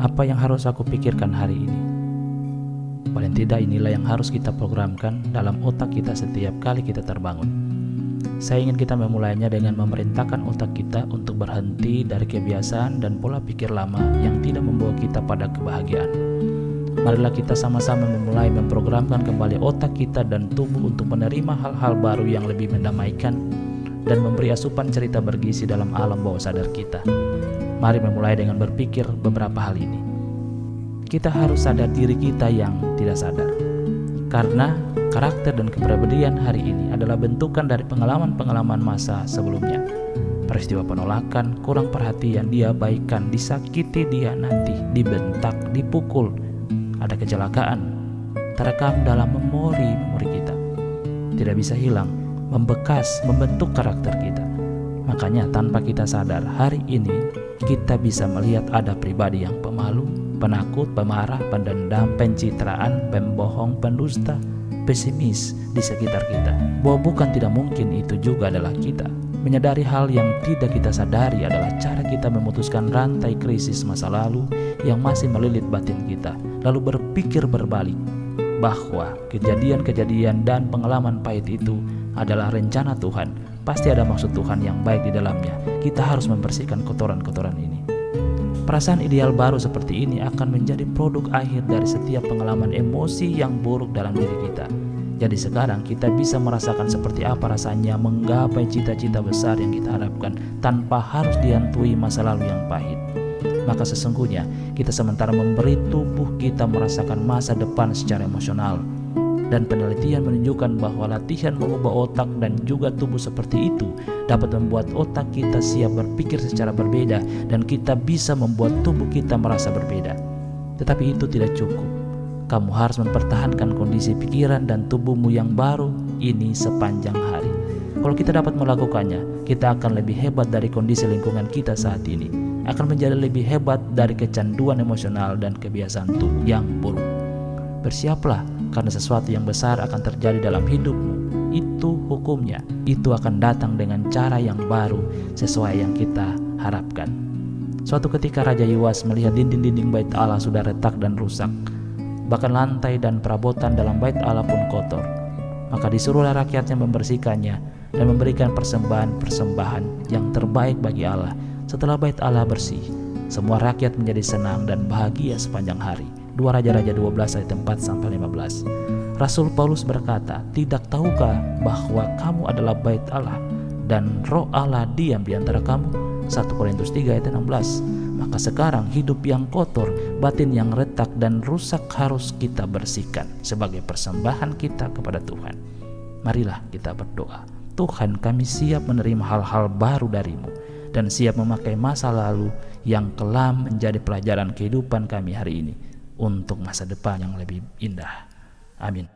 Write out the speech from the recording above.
Apa yang harus aku pikirkan hari ini? Paling tidak inilah yang harus kita programkan dalam otak kita setiap kali kita terbangun. Saya ingin kita memulainya dengan memerintahkan otak kita untuk berhenti dari kebiasaan dan pola pikir lama yang tidak membawa kita pada kebahagiaan. Marilah kita sama-sama memulai memprogramkan kembali otak kita dan tubuh untuk menerima hal-hal baru yang lebih mendamaikan dan memberi asupan cerita bergizi dalam alam bawah sadar kita. Mari memulai dengan berpikir beberapa hal ini. Kita harus sadar diri kita yang tidak sadar. Karena karakter dan kepribadian hari ini adalah bentukan dari pengalaman-pengalaman masa sebelumnya. Peristiwa penolakan, kurang perhatian, diabaikan, disakiti nanti, dibentak, dipukul, ada kecelakaan, terekam dalam memori kita. Tidak bisa hilang, membekas, membentuk karakter kita. Makanya tanpa kita sadar, hari ini kita bisa melihat ada pribadi yang pemalu, penakut, pemarah, pendendam, pencitraan, pembohong, pendusta, pesimis di sekitar kita. Bahwa bukan tidak mungkin itu juga adalah kita. Menyadari hal yang tidak kita sadari adalah cara kita memutuskan rantai krisis masa lalu yang masih melilit batin kita. Lalu berpikir berbalik bahwa kejadian-kejadian dan pengalaman pahit itu adalah rencana Tuhan. Pasti ada maksud Tuhan yang baik di dalamnya. Kita harus membersihkan kotoran-kotoran ini. Perasaan ideal baru seperti ini akan menjadi produk akhir dari setiap pengalaman emosi yang buruk dalam diri kita. Jadi sekarang kita bisa merasakan seperti apa rasanya menggapai cita-cita besar yang kita harapkan tanpa harus dihantui masa lalu yang pahit. Maka sesungguhnya kita sementara memberi tubuh kita merasakan masa depan secara emosional. Dan penelitian menunjukkan bahwa latihan mengubah otak dan juga tubuh seperti itu dapat membuat otak kita siap berpikir secara berbeda dan kita bisa membuat tubuh kita merasa berbeda. Tetapi itu tidak cukup. Kamu harus mempertahankan kondisi pikiran dan tubuhmu yang baru ini sepanjang hari. Kalau kita dapat melakukannya, kita akan lebih hebat dari kondisi lingkungan kita saat ini. Akan menjadi lebih hebat dari kecanduan emosional dan kebiasaan tubuh yang buruk. Bersiaplah, karena sesuatu yang besar akan terjadi dalam hidupmu. Itu hukumnya. Itu akan datang dengan cara yang baru sesuai yang kita harapkan. Suatu ketika Raja Yoas melihat dinding-dinding bait Allah sudah retak dan rusak. Bahkan lantai dan perabotan dalam bait Allah pun kotor. Maka disuruhlah rakyatnya membersihkannya dan memberikan persembahan-persembahan yang terbaik bagi Allah. Setelah bait Allah bersih, semua rakyat menjadi senang dan bahagia sepanjang hari. 2 Raja-Raja 12 ayat 4-15. Rasul Paulus berkata, "Tidak tahukah bahwa kamu adalah bait Allah dan Roh Allah diam di antara kamu?" 1 Korintus 3 ayat 16. Maka sekarang hidup yang kotor, batin yang retak dan rusak harus kita bersihkan sebagai persembahan kita kepada Tuhan. Marilah kita berdoa. Tuhan, kami siap menerima hal-hal baru dari-Mu dan siap memakai masa lalu yang kelam menjadi pelajaran kehidupan kami hari ini untuk masa depan yang lebih indah. Amin.